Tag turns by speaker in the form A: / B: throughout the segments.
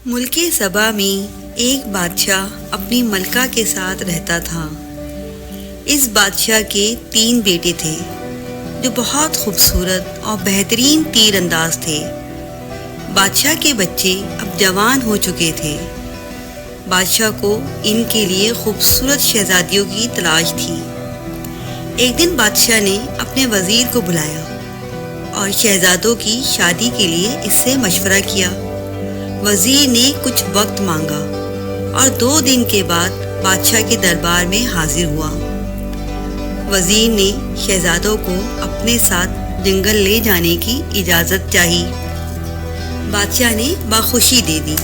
A: ملک سبا میں ایک بادشاہ اپنی ملکہ کے ساتھ رہتا تھا۔ اس بادشاہ کے 3 بیٹے تھے جو بہت خوبصورت اور بہترین تیر انداز تھے۔ بادشاہ کے بچے اب جوان ہو چکے تھے۔ بادشاہ کو ان کے لیے خوبصورت شہزادیوں کی تلاش تھی۔ ایک دن بادشاہ نے اپنے وزیر کو بلایا اور شہزادوں کی شادی کے لیے اس سے مشورہ کیا۔ وزیر نے کچھ وقت مانگا اور 2 دن کے بعد بادشاہ کے دربار میں حاضر ہوا۔ وزیر نے شہزادوں کو اپنے ساتھ جنگل لے جانے کی اجازت چاہی۔ بادشاہ نے باخوشی دے دی۔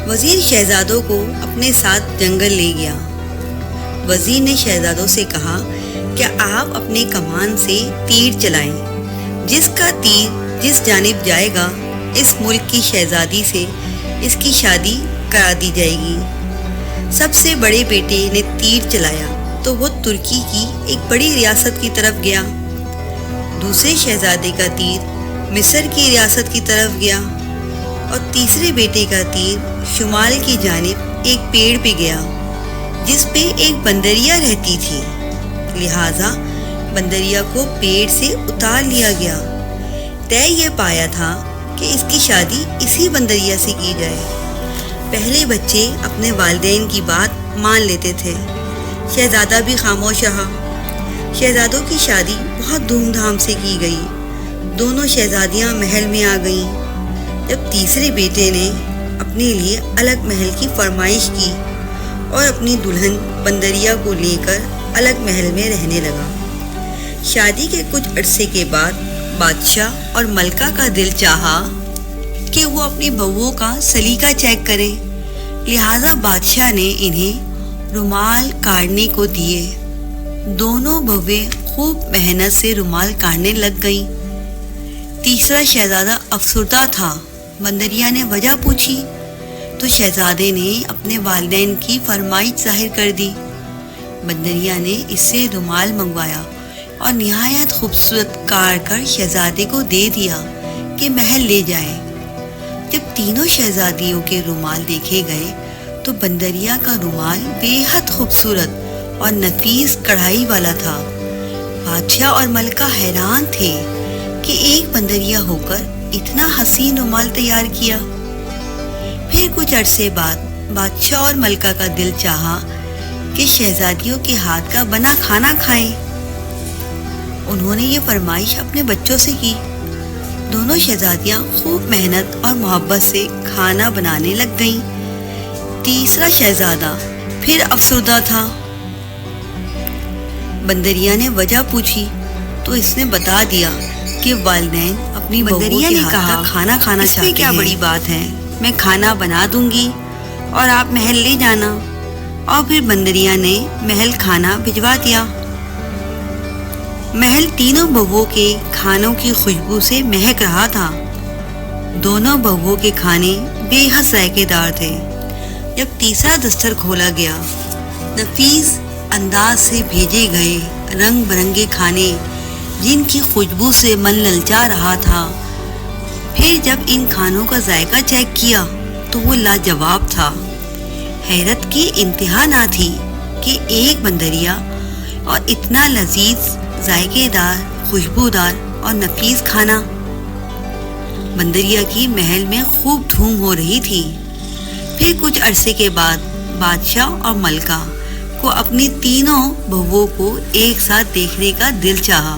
A: وزیر شہزادوں کو اپنے ساتھ جنگل لے گیا۔ وزیر نے شہزادوں سے کہا کہ آپ اپنے کمان سے تیر چلائیں۔ جس کا تیر جس جانب جائے گا، اس ملک کی شہزادی سے اس کی شادی کرا دی جائے گی۔ سب سے بڑے بیٹے نے تیر چلایا تو وہ ترکی کی ایک بڑی ریاست کی طرف گیا۔ دوسرے شہزادے کا تیر مصر کی ریاست کی طرف گیا اور تیسرے بیٹے کا تیر شمال کی جانب ایک پیڑ پہ گیا جس پہ ایک بندریا رہتی تھی، لہٰذا بندریا کو پیڑ سے اتار لیا گیا۔ طے یہ پایا تھا کہ اس کی شادی اسی بندریا سے کی جائے۔ پہلے بچے اپنے والدین کی بات مان لیتے تھے، شہزادہ بھی خاموش رہا۔ شہزادوں کی شادی بہت دھوم دھام سے کی گئی۔ دونوں شہزادیاں محل میں آ گئیں۔ جب تیسرے بیٹے نے اپنے لیے الگ محل کی فرمائش کی اور اپنی دلہن بندریا کو لے کر الگ محل میں رہنے لگا۔ شادی کے کچھ عرصے کے بعد بادشاہ اور ملکہ کا دل چاہا کہ وہ اپنی بہوؤں کا سلیقہ چیک کرے، لہٰذا بادشاہ نے انہیں رومال کاٹنے کو دیے۔ دونوں بہویں خوب محنت سے رومال کاٹنے لگ گئیں۔ تیسرا شہزادہ افسردہ تھا۔ بندریا نے وجہ پوچھی تو شہزادے نے اپنے والدین کی فرمائش ظاہر کر دی۔ بندریا نے اس سے رومال منگوایا اور نہایت خوبصورت کاٹ کر شہزادے کو دے دیا کہ محل لے جائے۔ جب تینوں شہزادیوں کے رومال دیکھے گئے تو بندریا کا رومال بے حد خوبصورت اور نفیس کڑھائی والا تھا۔ بادشاہ اور ملکہ حیران تھے کہ ایک بندریا ہو کر اتنا حسین رومال تیار کیا۔ پھر کچھ عرصے بعد بادشاہ اور ملکہ کا دل چاہا کہ شہزادیوں کے ہاتھ کا بنا کھانا کھائیں۔ انہوں نے یہ فرمائش اپنے بچوں سے کی۔ دونوں شہزادیاں خوب محنت اور محبت سے کھانا بنانے لگ گئیں۔ تیسرا شہزادہ پھر افسردہ تھا۔ بندریا نے وجہ پوچھی تو اس نے بتا دیا کہ والدین اپنی بہوؤں کے ہاتھ کا کھانا کھانا چاہتے ہیں۔ اس میں کیا بڑی بات ہے، میں کھانا بنا دوں گی اور آپ محل لے جانا۔ اور پھر بندریا نے محل کھانا بھجوا دیا۔ محل تینوں بہوؤں کے کھانوں کی خوشبو سے مہک رہا تھا۔ دونوں بہوؤں کے کھانے بے حد ذائقے دار تھے۔ جب تیسرا دستر کھولا گیا، نفیس انداز سے بھیجے گئے رنگ برنگے کھانے جن کی خوشبو سے من للچا رہا تھا۔ پھر جب ان کھانوں کا ذائقہ چیک کیا تو وہ لاجواب تھا۔ حیرت کی انتہا نہ تھی کہ ایک بندریا اور اتنا لذیذ، ذائقے دار، خوشبودار اور نفیس کھانا۔ بندریا کی محل میں خوب دھوم ہو رہی تھی۔ پھر کچھ عرصے کے بعد بادشاہ اور ملکہ کو اپنی تینوں بہوؤں کو ایک ساتھ دیکھنے کا دل چاہا۔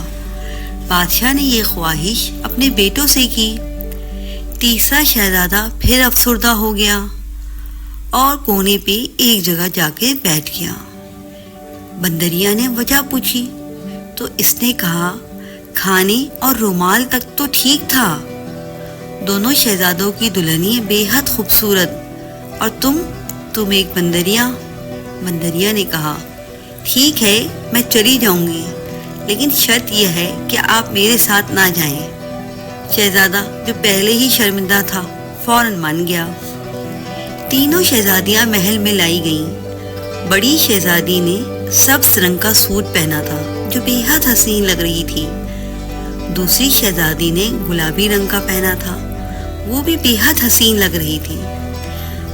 A: بادشاہ نے یہ خواہش اپنے بیٹوں سے کی۔ تیسرا شہزادہ پھر افسردہ ہو گیا اور کونے پہ ایک جگہ جا کے بیٹھ گیا۔ بندریا نے وجہ پوچھی تو اس نے کہا کھانے اور رومال تک تو ٹھیک تھا، دونوں شہزادوں کی دلہنیں بے حد خوبصورت، اور تم ایک بندریا۔ بندریا نے کہا ٹھیک ہے، میں چلی جاؤں گی، لیکن شرط یہ ہے کہ آپ میرے ساتھ نہ جائیں۔ شہزادہ جو پہلے ہی شرمندہ تھا فوراً مان گیا۔ تینوں شہزادیاں محل میں لائی گئیں۔ بڑی شہزادی نے سبز رنگ کا سوٹ پہنا تھا جو بے حد حسین لگ رہی تھی۔ دوسری شہزادی نے گلابی رنگ کا پہنا تھا، وہ بھی بے حد حسین لگ رہی تھی۔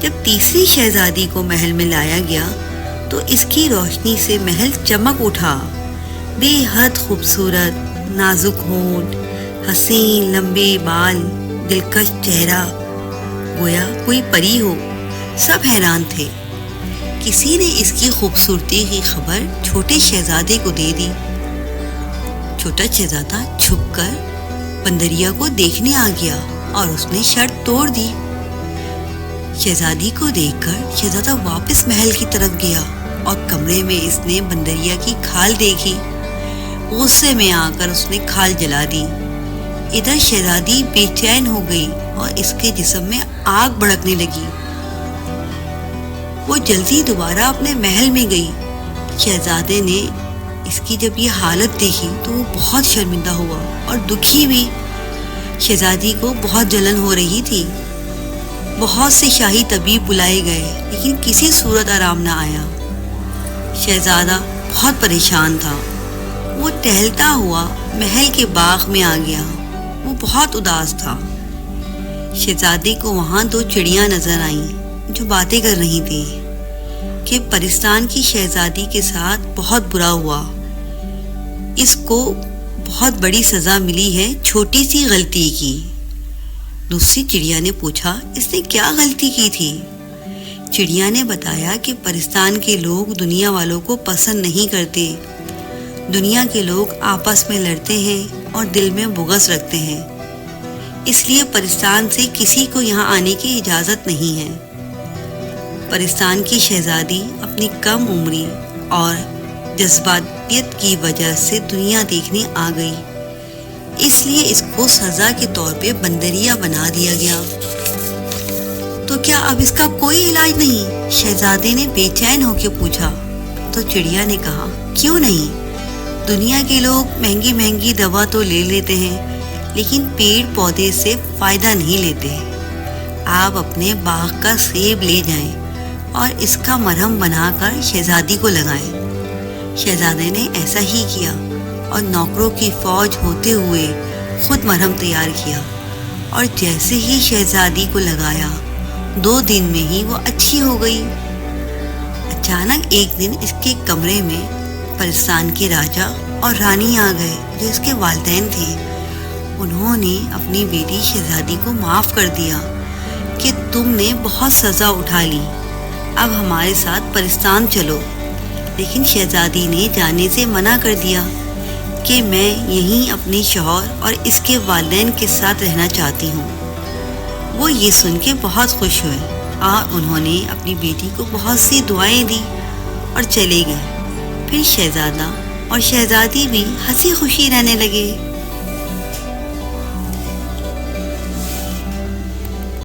A: جب تیسری شہزادی کو محل میں لایا گیا تو اس کی روشنی سے محل چمک اٹھا. بے حد خوبصورت، نازک ہونٹ، حسین لمبے بال، دلکش چہرہ، گویا کوئی پری ہو. سب حیران تھے. کسی نے اس کی خوبصورتی کی خبر چھوٹے شہزادے کو دے دی. چھوٹا شہزادہ چھپ کر بندریا کو دیکھنے آ گیا اور اس نے شرط توڑ دی. شہزادی کو دیکھ کر شہزادہ واپس محل کی طرف گیا اور کمرے میں اس نے بندریا کی کھال دیکھی. غصے میں آ کر اس نے کھال جلا دی. ادھر شہزادی بے چین ہو گئی اور اس کے جسم میں آگ بھڑکنے لگی. وہ جلدی دوبارہ اپنے محل میں گئی. شہزادے نے اس کی جب یہ حالت دیکھی تو وہ بہت شرمندہ ہوا اور دکھی بھی. شہزادی کو بہت جلن ہو رہی تھی. بہت سے شاہی طبیب بلائے گئے لیکن کسی صورت آرام نہ آیا. شہزادہ بہت پریشان تھا. وہ ٹہلتا ہوا محل کے باغ میں آ گیا. وہ بہت اداس تھا. شہزادے کو وہاں دو چڑیاں نظر آئیں جو باتیں کر رہی تھیں کہ پرستان کی شہزادی کے ساتھ بہت برا ہوا. اس کو بہت بڑی سزا ملی ہے چھوٹی سی غلطی کی. دوسری چڑیا نے پوچھا اس نے کیا غلطی کی تھی؟ چڑیا نے بتایا کہ پرستان کے لوگ دنیا والوں کو پسند نہیں کرتے. دنیا کے لوگ آپس میں لڑتے ہیں اور دل میں بغض رکھتے ہیں. اس لیے پرستان سے کسی کو یہاں آنے کی اجازت نہیں ہے. پرستان کی شہزادی اپنی کم عمری اور جذباتیت کی وجہ سے دنیا دیکھنے آ گئی. اس لیے اس کو سزا کے طور پہ بندریا بنا دیا گیا. تو کیا اب اس کا کوئی علاج نہیں؟ شہزادے نے بے چین ہو کے پوچھا. تو چڑیا نے کہا کیوں نہیں. دنیا کے لوگ مہنگی مہنگی دوا تو لے لیتے ہیں لیکن پیڑ پودے سے فائدہ نہیں لیتے. آپ اپنے باغ کا سیب لے جائیں اور اس کا مرہم بنا کر شہزادی کو لگائیں. شہزادے نے ایسا ہی کیا اور نوکروں کی فوج ہوتے ہوئے خود مرہم تیار کیا اور جیسے ہی شہزادی کو لگایا 2 دن میں ہی وہ اچھی ہو گئی. اچانک ایک دن اس کے کمرے میں پرستان کے راجا اور رانی آ گئے جو اس کے والدین تھے. انہوں نے اپنی بیٹی شہزادی کو معاف کر دیا کہ تم نے بہت سزا اٹھا لی، اب ہمارے ساتھ پرستان چلو. لیکن شہزادی نے جانے سے منع کر دیا کہ میں یہیں اپنے شوہر اور اس کے والدین کے ساتھ رہنا چاہتی ہوں. وہ یہ سن کے بہت خوش ہوئے اور انہوں نے اپنی بیٹی کو بہت سی دعائیں دی اور چلے گئے. پھر شہزادہ اور شہزادی بھی ہنسی خوشی رہنے لگے.